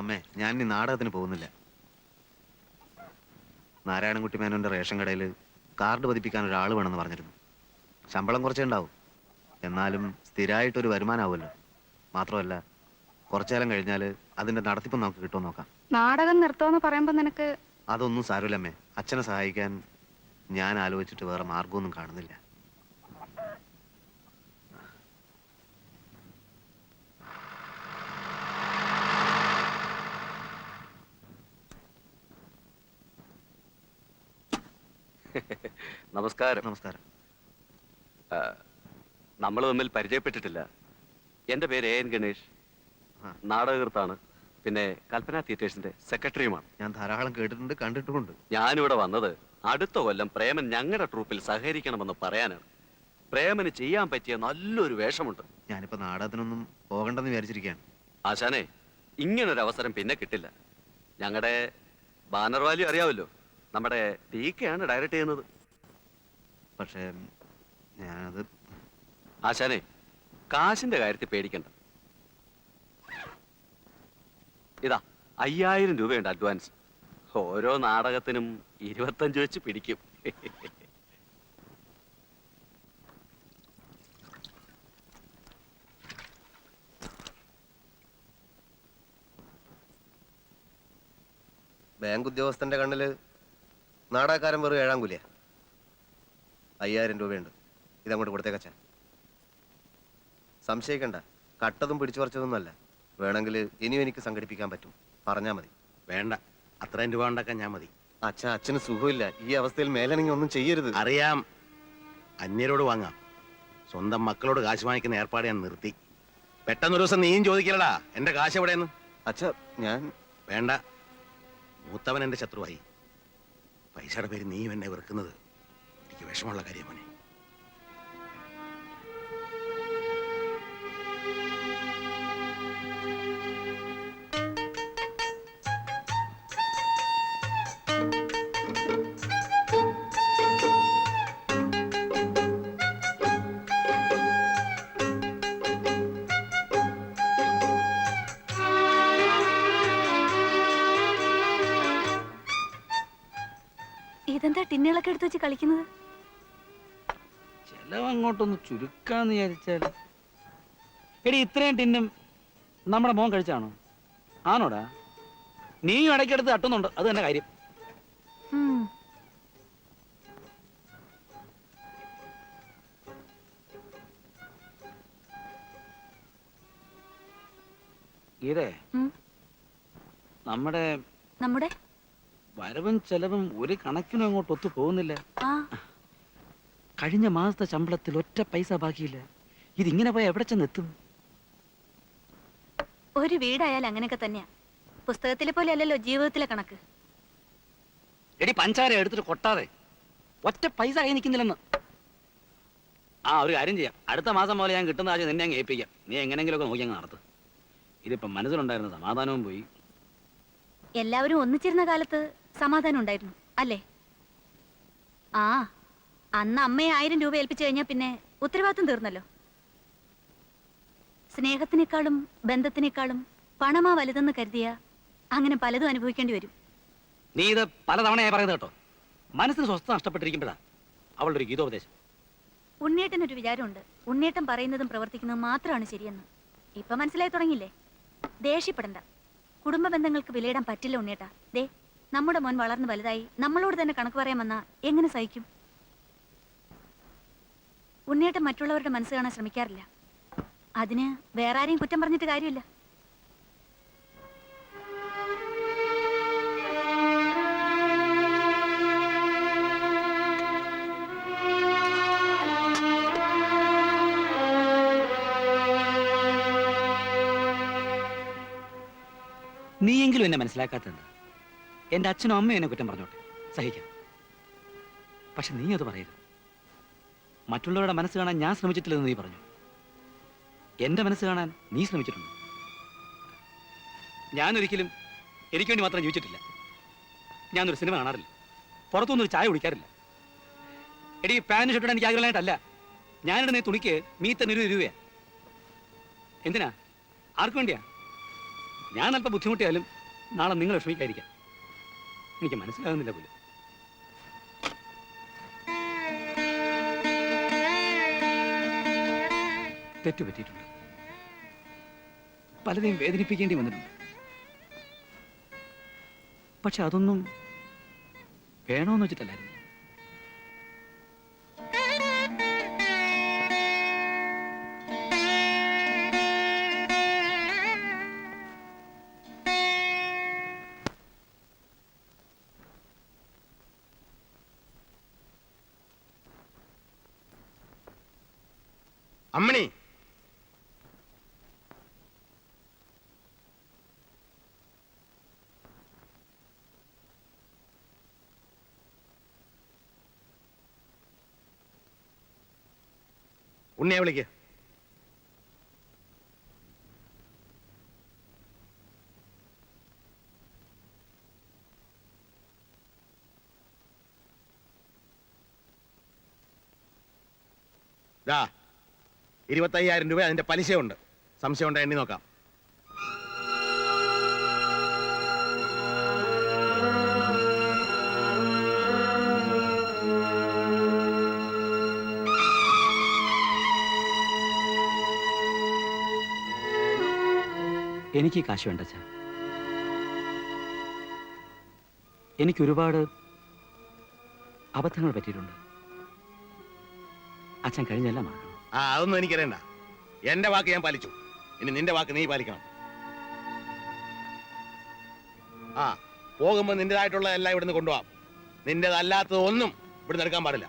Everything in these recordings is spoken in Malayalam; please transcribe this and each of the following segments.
അമ്മേ, ഞാൻ ഇനി നാടകത്തിന് പോകുന്നില്ല. നാരായണൻകുട്ടി മേനോന്റെ റേഷൻ കടയിൽ കാർഡ് പതിപ്പിക്കാൻ ഒരാൾ വേണമെന്ന് പറഞ്ഞിരുന്നു. ശമ്പളം കുറച്ചേ ഉണ്ടാവും, എന്നാലും സ്ഥിരമായിട്ടൊരു വരുമാനമാവുമല്ലോ. മാത്രമല്ല, കുറച്ചു കാലം കഴിഞ്ഞാൽ അതിന്റെ നടത്തിപ്പ് നമുക്ക് കിട്ടുമോ നോക്കാം. നാടകം നിർത്തുമെന്ന് പറയുമ്പോ നിനക്ക് അതൊന്നും സാരമില്ലമ്മേ. അച്ഛനെ സഹായിക്കാൻ ഞാൻ ആലോചിച്ചിട്ട് വേറെ മാർഗമൊന്നും കാണുന്നില്ല. നമസ്കാരം. നമസ്കാരം. നമ്മൾ തമ്മിൽ പരിചയപ്പെട്ടിട്ടില്ല. എന്റെ പേര് AN ഗണേഷ്, നാടകകൃത്താണ്. പിന്നെ കൽപ്പന തിയേറ്റേഴ്സിന്റെ സെക്രട്ടറിയുമാണ്. ഞാൻ ധാരാളം കേട്ടിട്ടുണ്ട്, കണ്ടിട്ടുമുണ്ട്. ഞാനിവിടെ വന്നത് അടുത്ത കൊല്ലം പ്രേമൻ ഞങ്ങളുടെ ട്രൂപ്പിൽ സഹകരിക്കണമെന്ന് പറയാനാണ്. പ്രേമന് ചെയ്യാൻ പറ്റിയ നല്ലൊരു വേഷമുണ്ട്. ഞാനിപ്പോ നാടകത്തിനൊന്നും പോകണ്ടെന്ന് വിചാരിച്ചിരിക്കുകയാണ്. ആശാനെ, ഇങ്ങനൊരു അവസരം പിന്നെ കിട്ടില്ല. ഞങ്ങളുടെ ബാനർ വാല്യൂ അറിയാമല്ലോ. നമ്മുടെ DK-യാണ് ഡയറക്റ്റ് ചെയ്യുന്നത്. പക്ഷേ ഞാനത്... ആശാനെ, കാശിന്റെ കാര്യത്തിൽ പേടിക്കണ്ട. ഇതാ 5000 രൂപയുണ്ട് അഡ്വാൻസ്. ഓരോ നാടകത്തിനും 25 വെച്ച് പിടിക്കും. ബാങ്ക് ഉദ്യോഗസ്ഥന്റെ കണ്ണില് നാടകക്കാരൻ വെറും 7-ആം കൂലിയാ. 5000 രൂപയുണ്ട്. ഇതങ്ങോട്ട് കൊടുത്തേക്കച്ചാ. സംശയിക്കണ്ട, കട്ടതും പിടിച്ചു പറിച്ചതൊന്നുമല്ല. വേണമെങ്കിൽ ഇനിയും എനിക്ക് സംഘടിപ്പിക്കാൻ പറ്റും, പറഞ്ഞാ മതി. വേണ്ട, അത്രയും രൂപ ഉണ്ടാക്കാൻ ഞാൻ മതി. അച്ഛന് സുഖമില്ല. ഈ അവസ്ഥയിൽ മേലണെങ്കിൽ ഒന്നും ചെയ്യരുത്. അറിയാം, അന്യരോട് വാങ്ങാം. സ്വന്തം മക്കളോട് കാശ് വാങ്ങിക്കുന്ന ഏർപ്പാട് ഞാൻ നിർത്തി. പെട്ടെന്നൊരു ദിവസം നീയും ചോദിക്കലടാ, എന്റെ കാശ് എവിടെയെന്ന്. ഞാൻ... വേണ്ട, മൂത്തവൻ എന്റെ ശത്രുവായി. പൈസയുടെ പേര് നീയും എന്നെ വെറുക്കുന്നത് എനിക്ക് വിഷമമുള്ള കാര്യം മോനെ. ഇതെന്താ ടിന്നുകളൊക്കെ എടുത്ത് വെച്ച് കളിക്കുന്നത്? ചെലവ് അങ്ങോട്ടൊന്ന് ചുരുക്കാന്ന് വിചാരിച്ചാൽ. എടി, ഇത്രയും ടിന്നും നമ്മുടെ മോൻ കഴിച്ചാണോ? ആണോടാ? നീയും ഇടയ്ക്കെടുത്ത് തട്ടുന്നുണ്ട്, അത് തന്നെ കാര്യം. ഗീതേ, നമ്മുടെ വരവും ചെലവും ഒരു കണക്കിനും അങ്ങോട്ട് ഒത്തു പോകുന്നില്ല. കഴിഞ്ഞ മാസത്തെ ശമ്പളത്തിൽ ഒറ്റ പൈസ ബാക്കിയില്ല. ഇതിങ്ങനെ പോയി എവിടെ ചെന്നെത്തും? ഒരു വീടായാലും അങ്ങനെയൊക്കെ തന്നെയാ. പുസ്തകത്തിലെ പോലെ അല്ലല്ലോ ജീവിതത്തിലെ കണക്ക്. എടി, പഞ്ചാര എടുത്തിട്ട് കൊട്ടാതെ ഒറ്റ പൈസ കൈ നിൽക്കുന്നില്ലെന്ന്. ഒരു കാര്യം ചെയ്യാം, അടുത്ത മാസം പോലെ ഞാൻ കിട്ടുന്ന ആഴ്ച നിന്നെ അങ്ങ് ഏൽപ്പിക്കാം. നീ എങ്ങനെങ്കിലുമൊക്കെ നോക്കി അങ്ങ് നടത്തും. ഇതിപ്പം മനസ്സിലുണ്ടായിരുന്ന സമാധാനവും പോയി. എല്ലാവരും ഒന്നിച്ചിരുന്ന കാലത്ത് സമാധാനം ഉണ്ടായിരുന്നു അല്ലേ? അന്ന് അമ്മയെ 1000 രൂപ ഏൽപ്പിച്ചു കഴിഞ്ഞാൽ പിന്നെ ഉത്തരവാദിത്വം തീർന്നല്ലോ. സ്നേഹത്തിനേക്കാളും ബന്ധത്തിനേക്കാളും പണമാ വലുതെന്ന് കരുതിയ അങ്ങനെ പലതും അനുഭവിക്കേണ്ടി വരും. നീ ഇത് പലതവണയായി പറയുന്നത് കേട്ടോ. മനസ്സിന് സ്വസ്ഥത നഷ്ടപ്പെട്ടിരിക്കുമ്പോഴാ അവളുടെ ഒരു ഗീതോപദേശം. ഉണ്ണേട്ടനൊരു വിചാരമുണ്ട്, ഉണ്ണേട്ടൻ പറയുന്നതും പ്രവർത്തിക്കുന്നതും മാത്രമാണ് ശരിയെന്ന്. ഇപ്പൊ മനസ്സിലായി തുടങ്ങിയില്ലേ? ദേഷ്യപ്പെടണ്ട. കുടുംബ ബന്ധങ്ങൾക്ക് വിലയിടാൻ പറ്റില്ല ഉണ്ണേട്ടാ. ദേ, നമ്മുടെ മോൻ വളർന്ന് വലുതായി നമ്മളോട് തന്നെ കണക്ക് പറയാൻ വന്നാ എങ്ങനെ സഹിക്കും? ഉണ്ണേട്ടൻ മറ്റുള്ളവരുടെ മനസ്സ് കാണാൻ ശ്രമിക്കാറില്ല. അതിന് വേറെ ആരെയും കുറ്റം പറഞ്ഞിട്ട് കാര്യമില്ല. നീയെങ്കിലും എന്നെ മനസ്സിലാക്കാത്തത്. എൻ്റെ അച്ഛനും അമ്മയും എന്നെ കുറ്റം പറഞ്ഞോട്ടെ, സഹിക്കാം. പക്ഷെ നീ അത് പറയരുത്. മറ്റുള്ളവരുടെ മനസ്സ് കാണാൻ ഞാൻ ശ്രമിച്ചിട്ടില്ലെന്ന് നീ പറഞ്ഞു. എൻ്റെ മനസ്സ് കാണാൻ നീ ശ്രമിച്ചിട്ടുണ്ട്. ഞാനൊരിക്കലും എനിക്ക് വേണ്ടി മാത്രം ജീവിച്ചിട്ടില്ല. ഞാനൊരു സിനിമ കാണാറില്ല, പുറത്തുനിന്നൊരു ചായ കുടിക്കാറില്ല. എടി, പാൻറ് ഷർട്ടിടാൻ എനിക്ക് ആഗ്രഹമായിട്ടല്ല. ഞാനിടുന്ന തുണിക്ക് മീത്ത 100 രൂപയാ. എന്തിനാ? ആർക്കു വേണ്ടിയാ? ഞാൻ അല്പം ബുദ്ധിമുട്ടിയാലും നാളെ നിങ്ങൾ വിഷമിക്കാതിരിക്കാം. എനിക്ക് മനസ്സിലാകുന്നില്ല പോലും. തെറ്റുപറ്റിയിട്ടുണ്ട്, പലരെയും വേദനിപ്പിക്കേണ്ടി വന്നിട്ടുണ്ട്. പക്ഷെ അതൊന്നും വേണോന്ന് വെച്ചിട്ടല്ലായിരുന്നു. അമ്മണി, ഉണ്ണിയെ വിളിക്ക്. ദാ 25,000 രൂപ അതിന്റെ പലിശയുണ്ട്. സംശയം ഉണ്ടോ എണ്ണി നോക്കാം. എനിക്ക് ഈ കാശ് വേണ്ട അച്ഛാ. എനിക്ക് ഒരുപാട് അബദ്ധങ്ങൾ പറ്റിയിട്ടുണ്ട്. അച്ഛൻ കഴിഞ്ഞെല്ലാം മറക്കണം. അതൊന്നും എനിക്കറിയണ്ട. എന്റെ വാക്ക് ഞാൻ പാലിച്ചു. ഇനി നിന്റെ വാക്ക് നീ പാലിക്കണം. പോകുമ്പോ നിന്റേതായിട്ടുള്ള എല്ലാം ഇവിടുന്ന് കൊണ്ടുപോവാം. നിന്റേതല്ലാത്തത് ഒന്നും ഇവിടുന്ന് എടുക്കാൻ പാടില്ല.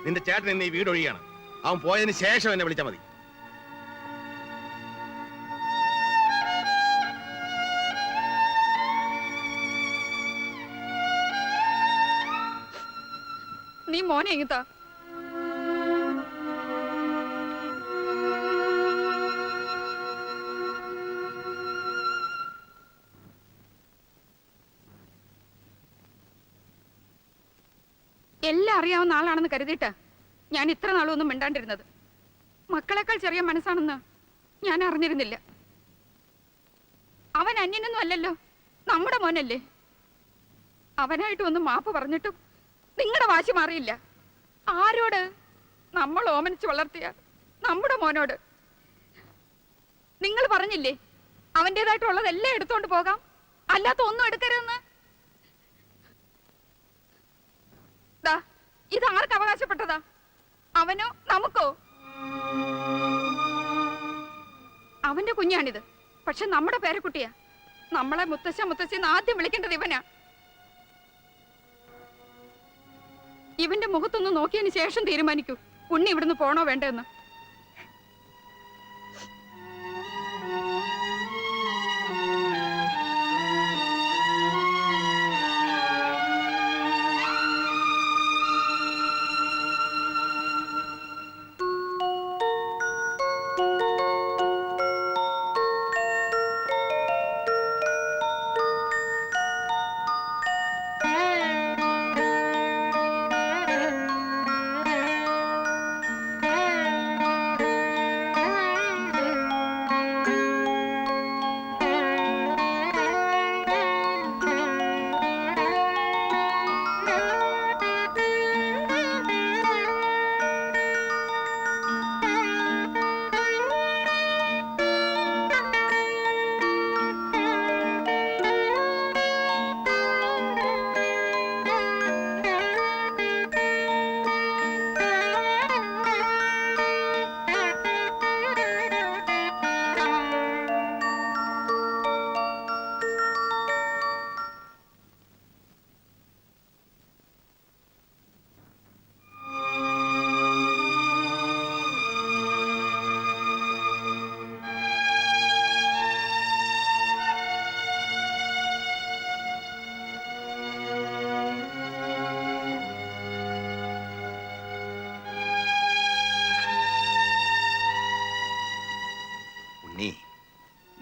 നിന്റെ ചേട്ടൻ ഇന്ന് ഈ വീട് ഒഴിയാണ്. അവൻ പോയതിന് ശേഷം എന്നെ വിളിച്ചാൽ മതി. നീ മോനെ എങ്ങത്താ? എല്ലാം അറിയാവുന്ന ആളാണെന്ന് കരുതിയിട്ടാ ഞാൻ ഇത്ര നാളൊന്നും മിണ്ടാണ്ടിരുന്നത്. മക്കളെക്കാൾ ചെറിയ മനസ്സാണെന്ന് ഞാൻ അറിഞ്ഞിരുന്നില്ല. അവൻ അന്യനൊന്നും അല്ലല്ലോ, നമ്മുടെ മോനല്ലേ. അവനായിട്ട് ഒന്ന് മാപ്പ് പറഞ്ഞിട്ടും നിങ്ങളുടെ വാശി മാറിയില്ല. ആരോട്? നമ്മൾ ഓമനിച്ച് വളർത്തിയ നമ്മുടെ മോനോട്. നിങ്ങൾ പറഞ്ഞില്ലേ അവൻ്റെതായിട്ടുള്ളതെല്ലാം എടുത്തോണ്ട് പോകാം, അല്ലാത്ത ഒന്നും എടുക്കരുതെന്ന്. ഇത് ആർക്ക് അവകാശപ്പെട്ടതാ? അവനോ നമുക്കോ? അവന്റെ കുഞ്ഞാണിത്, പക്ഷെ നമ്മുടെ പേരക്കുട്ടിയാ. നമ്മളെ മുത്തശ്ശിന്ന് ആദ്യം വിളിക്കേണ്ടത് ഇവനാ. ഇവന്റെ മുഖത്തൊന്ന് നോക്കിയതിന് ശേഷം തീരുമാനിക്കൂ ഉണ്ണി ഇവിടുന്ന് പോണോ വേണ്ടെന്ന്.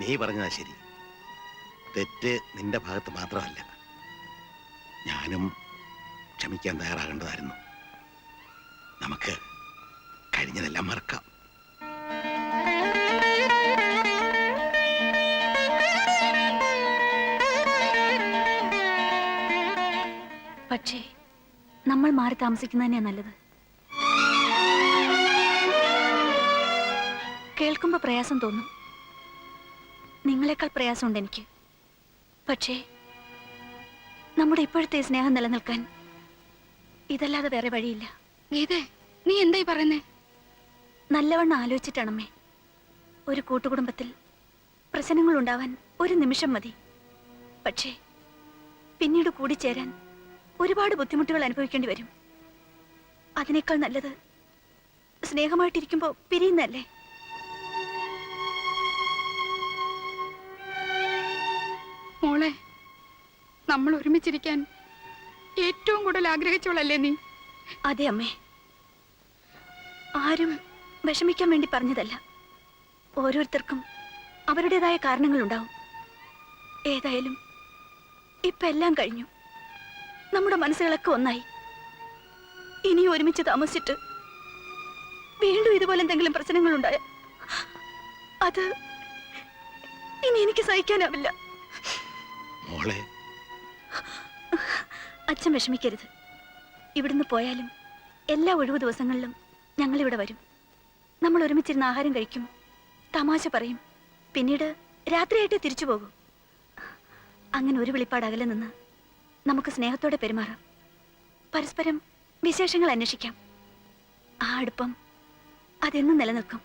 നീ പറഞ്ഞതാ ശരി. തെറ്റ് നിന്റെ ഭാഗത്ത് മാത്രമല്ല, ഞാനും ക്ഷമിക്കാൻ തയ്യാറാകേണ്ടതായിരുന്നു. നമുക്ക് കഴിഞ്ഞതെല്ലാം മറക്കാം. നമ്മൾ മാറി താമസിക്കുന്നത് തന്നെയാ നല്ലത്. കേൾക്കുമ്പോ പ്രയാസം തോന്നും. നിങ്ങളെക്കാൾ പ്രയാസമുണ്ട് എനിക്ക്. പക്ഷേ നമ്മുടെ ഇപ്പോഴത്തെ ഈ സ്നേഹം നിലനിൽക്കാൻ ഇതല്ലാതെ വേറെ വഴിയില്ല. ഗീതേ, നീ എന്തായി പറയുന്നേ? നല്ലവണ്ണം ആലോചിച്ചിട്ടാണമ്മേ. ഒരു കൂട്ടുകുടുംബത്തിൽ പ്രശ്നങ്ങൾ ഉണ്ടാവാൻ ഒരു നിമിഷം മതി. പക്ഷേ പിന്നീട് കൂടിച്ചേരാൻ ഒരുപാട് ബുദ്ധിമുട്ടുകൾ അനുഭവിക്കേണ്ടി വരും. അതിനേക്കാൾ നല്ലത് സ്നേഹമായിട്ടിരിക്കുമ്പോ പിരിയുന്നല്ലേ. മോളെ, നമ്മൾ ഒരുമിച്ചിരിക്കാൻ ഏറ്റവും കൂടുതൽ ആഗ്രഹിച്ചോളല്ലേ നീ? അതെ അമ്മേ. ആരും വിഷമിക്കാൻ വേണ്ടി പറഞ്ഞതല്ല. ഓരോരുത്തർക്കും അവരുടേതായ കാരണങ്ങളുണ്ടാവും. ഏതായാലും ഇപ്പൊ എല്ലാം കഴിഞ്ഞു. നമ്മുടെ മനസ്സുകളൊക്കെ ഒന്നായി. ഇനി ഒരുമിച്ച് താമസിച്ചിട്ട് വീണ്ടും ഇതുപോലെ എന്തെങ്കിലും പ്രശ്നങ്ങളുണ്ടായ അത് ഇനി എനിക്ക് സഹിക്കാനാവില്ല. മോളെ, അച്ഛൻ വിഷമിക്കരുത്. ഇവിടുന്ന് പോയാലും എല്ലാ ഒഴിവു ദിവസങ്ങളിലും ഞങ്ങളിവിടെ വരും. നമ്മൾ ഒരുമിച്ചിരുന്ന് ആഹാരം കഴിക്കും, തമാശ പറയും. പിന്നീട് രാത്രിയായിട്ടേ തിരിച്ചു പോകും. അങ്ങനെ ഒരു വെളിപ്പാട് അകലെ നിന്ന് നമുക്ക് സ്നേഹത്തോടെ പെരുമാറാം. പരസ്പരം വിശേഷങ്ങൾ അന്വേഷിക്കാം. ആ അടുപ്പം അതെന്നും നിലനിൽക്കും.